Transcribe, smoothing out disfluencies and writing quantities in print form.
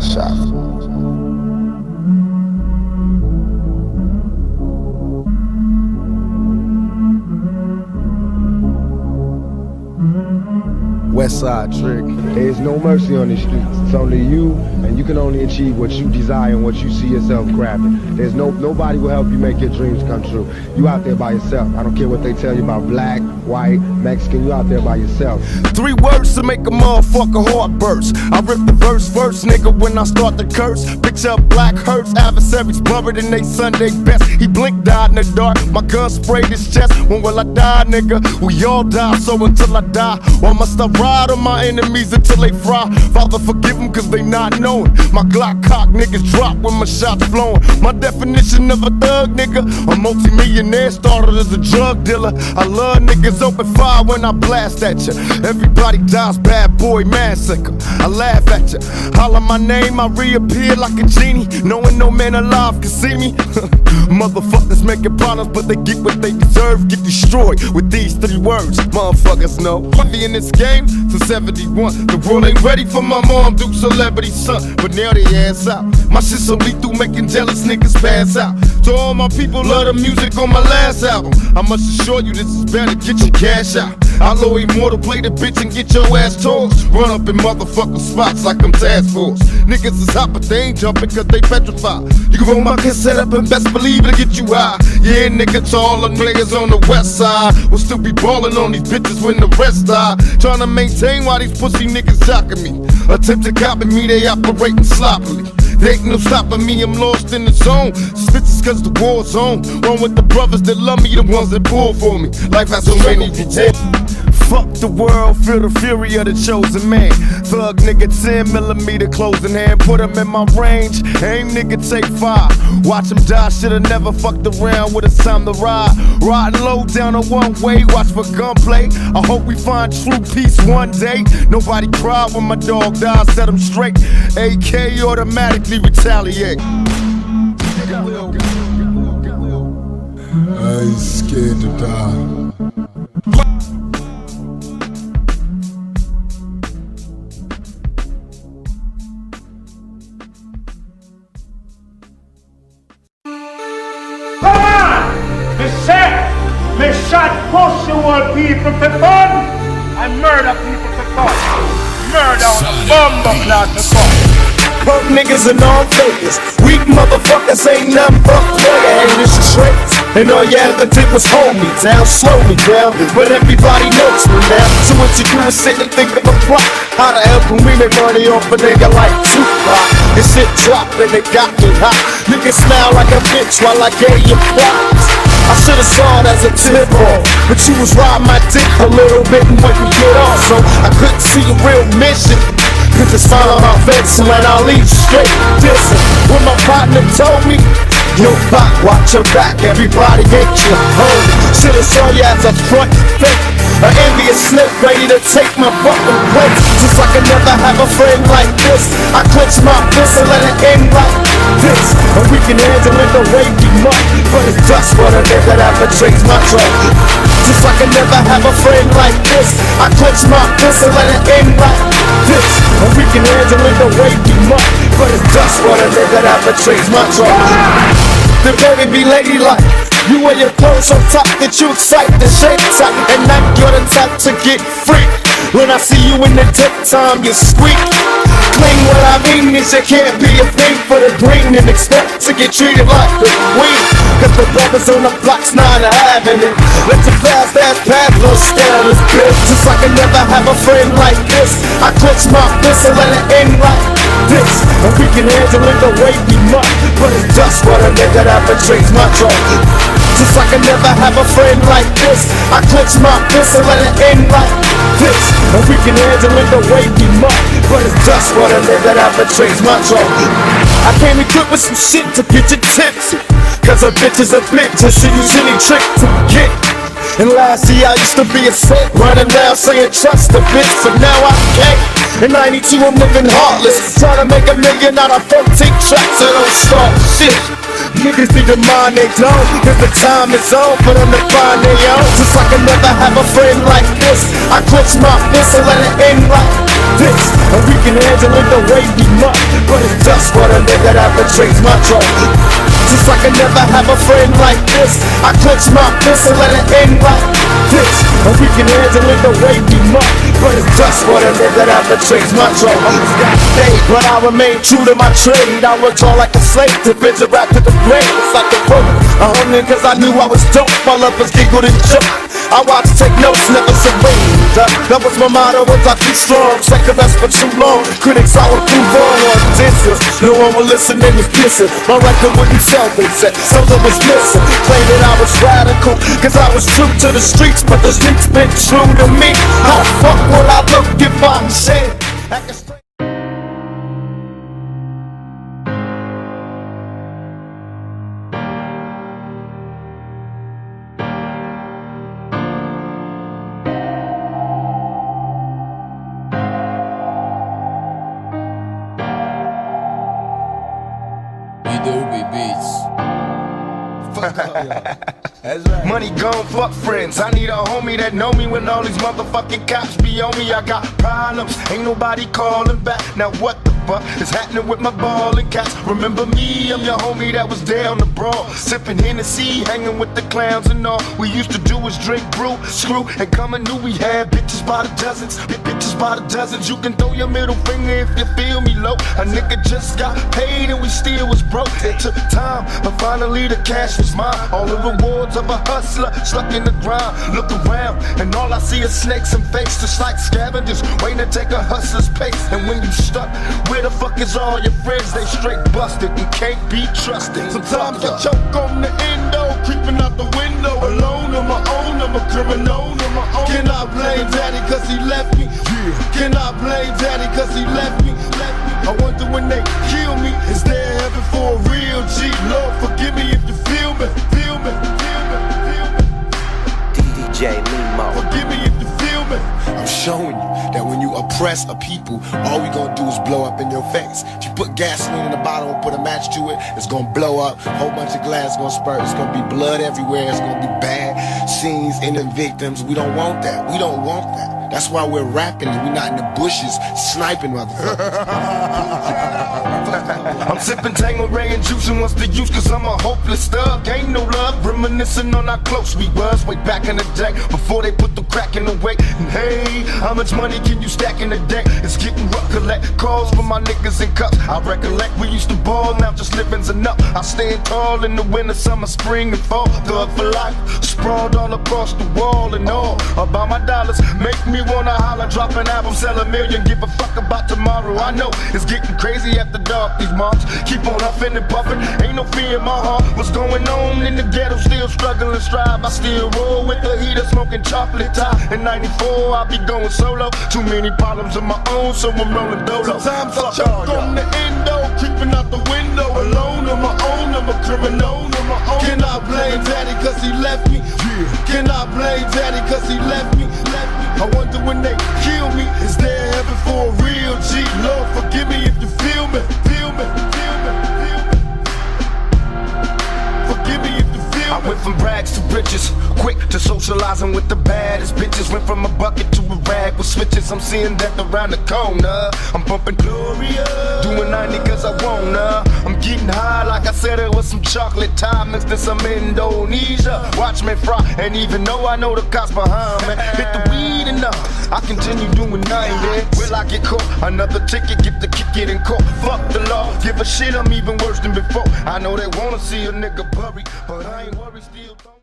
shot. West Side Trick. There's no mercy on these streets. It's only you, and you can only achieve what you desire and what you see yourself grabbing. There's nobody will help you make your dreams come true. You out there by yourself. I don't care what they tell you about black, white, Mexican. You out there by yourself. 3 words to make a motherfucker heart burst. I rip the verse first, nigga, when I start to curse. Picture black hurts, adversaries buried in they Sunday best. He blinked, died in the dark. My gun sprayed his chest. When will I die, nigga? We all die, so until I die, or must I ride on my enemies until they fry? Father, forgive them cause they not knowing. My Glock cock niggas drop when my shots flowing. My definition of a thug, nigga, a multi-millionaire started as a drug dealer. I love niggas open fire when I blast at ya. Everybody dies, bad boy massacre. I laugh at ya, holler my name, I reappear like a genie, knowing no man alive can see me. Motherfuckers making problems, but they get what they deserve. Get destroyed with these 3 words, motherfuckers know. I be in this game since 71. The world ain't ready for my mom, Duke celebrity son, but now they ass out. My shit so lethal, making jealous niggas pass out. To all my people, love the music on my last album. I must assure you this is better, get your cash out. I'll low immortal, play the bitch and get your ass tossed. Run up in motherfucker spots like I'm task force. Niggas is hot, but they ain't jumping cause they petrified. You can roll my cassette up and best believe it'll get you high. Yeah, nigga, to all the players on the west side, we'll still be ballin' on these bitches when the rest die. Trying to maintain while these pussy niggas jockin' me. Attempt to copy me, they operating sloppily. They ain't no stopping me, I'm lost in the zone. Suspicious cause the war's on. One with the brothers that love me, the ones that pull for me. Life has so many details. Fuck the world, feel the fury of the chosen man. Thug nigga, 10mm closing hand, put him in my range. Aim nigga, take 5. Watch him die, shoulda never fucked around when it's time to ride. Riding low down a one-way, watch for gunplay. I hope we find true peace one day. Nobody cried when my dog died, set him straight. AK automatically retaliate. I ain't scared to die. Me shot pussy people for fun and murder people for fun. Murder bumbo class for fun. Punk niggas and all fakers, weak motherfuckers ain't nothing but player haters and tricks. And all you ever did was hold me down, slow me down, but everybody knows me now. So what you do is sit and think of a plot. How the hell can we make money off a nigga like Tupac? This shit dropped and it got me hot. Niggas smile like a bitch while I gave you props. I should've saw it as a tip-off, but you was riding my dick a little bit and wouldn't get off, so I couldn't see a real mission. Put the smile on my face and let I leave straight dissing. When my partner told me, yo, Pop, watch your back, everybody ain't your homie. Should've saw you as a front fake, an envious slip ready to take my fucking place. Just like I never have a friend like this, I clench my fist and let it end like this. And we can handle it the way we might, but it's just what a nigga that betrays my trust. Just like I never have a friend like this, I clench my fist and let it end like this. And we can handle it the way we might, but it's just what a nigga that betrays my trust. The baby be ladylike, you wear your clothes so tight that you excite the shape tight, and now you're the type to get free. When I see you in the daytime, you squeak. Clean, what I mean is you can't be a thing for the green and expect to get treated like the queen. Cause the brothers on the block's not having it. Let your fast ass pass, little scared of this bitch. Just like I never have a friend like this, I clench my fist and let it end like this. And we can handle it the way we might, but it's just what a nigga that betrays my trust. Just like I never have a friend like this, I clench my fist and let it end like this. And we can handle it the way we might, but it's just what a nigga that betrays my trust. I came equipped with some shit to get you tipsy, cause a bitch is a bitch and she usually trick to get. And last year I used to be a set, running down saying trust the bitch, but now I can't. In 92 I'm living heartless, trying to make $1 million out of 14 tracks, so don't start shit. Niggas need to mind they don't, cause the time is on for them to find their own. Just like I never have a friend like this, I clench my fist and let it end like this. and we can handle it the way we must. But it's just for the nigga that betrays my trust. Just like I never have a friend like this, I clench my fist and let it end like this. And we can handle it the way we must. But it's just for the nigga that betrays my trust. But I remain true to my trade. I worked hard like a slave to venture back to the grave. It's like a book. I hung in cause I knew I was dope. My lovers giggled and joked. I watched, take notes, never surrender. That was my motto, was I too strong? Second best for too long. Critics I would prove wrong on distance. No one would listen and was kissing. My record wouldn't sell, they said something was missing. Claimed that I was radical, cause I was true to the streets. But the streets been true to me. How the fuck would I look if I'm saying? Money gone, fuck friends. I need a homie that know me when all these motherfucking cops be on me. I got problems, ain't nobody calling back. Now what the fuck is happening with my ballin' cats? Remember me, I'm your homie that was down the brawl, sipping Hennessy, hanging with the clowns and all. We used to do is drink, brew, screw, and come and knew we had bitches by the dozens. Bitches by the dozens. You can throw your middle finger if you feel me low. A nigga just got paid and we still was broke. It took time, but finally the cash was mine. All the rewards of a hustler stuck in the ground. Look around and all I see is snakes and fakes, just like scavengers waiting to take a hustler's pace. And when you stuck, where the fuck is all your friends? They straight busted and can't be trusted. Sometimes I choke on the endo, creeping out the window, alone on my own. I'm a criminal on my own. Can I blame daddy cause he left me? Yeah. Can I blame daddy cause he left me? I wonder when they kill me, is there heaven for a real G? Lord forgive me if you feel me, feel me, feel me, feel me. DJ Nemo. Forgive me if you feel me. I'm showing you that when you oppress a people, all we gonna do is blow up in your face. If you put gasoline in the bottle and put a match to it, it's gonna blow up. A whole bunch of glass gonna spurt. It's gonna be blood everywhere. It's gonna be bad scenes in the victims. We don't want that. We don't want that. That's why we're rapping and we're not in the bushes sniping motherfuckers. I'm sipping Tangeray and juicing what's the use cause I'm a hopeless thug. Ain't no love, reminiscing on how close we was way back in the day before they put the crack in the way. And hey, how much money can you stack in a day? It's getting rough, collect calls from my niggas in cups. I recollect we used to ball, now just living's enough. I stand tall in the winter, summer, spring and fall. Thug for life, sprawled all across the wall and all about my dollars. Make me wanna holler, drop an album, sell 1 million, give a fuck about tomorrow. I know it's getting crazy after dark. These moms keep on huffing and puffing, ain't no fear in my heart. What's going on in the ghetto? Still struggling, strive. I still roll with the heater, smoking chocolate tie. In '94, I be going solo. Too many problems of my own, so I'm rolling dolo. Sometimes I choke on the endo, creeping out the window, alone on my own. I'm a criminal on my own. Can I blame daddy cause he left me? Yeah. Can I blame daddy cause he left me? I wonder when they kill me, is there heaven for a real G? Lord forgive me if you feel me, feel me, feel me, feel me. Forgive me if you feel me. I went from rags to riches, quick to socializing with the baddest bitches. Went from a bucket to a rag with switches. I'm seeing death around the corner. I'm bumping Gloria, doing 90 cause I wanna. I'm getting high like I said it was some chocolate time mixed in some Indonesia. Watch me fry, and even though I know the cops behind me, hit the weed enough, I continue doing 90. Will I get caught? Another ticket, get the kick it in court. Fuck the law, give a shit, I'm even worse than before. I know they wanna see a nigga buried, but I ain't worried still.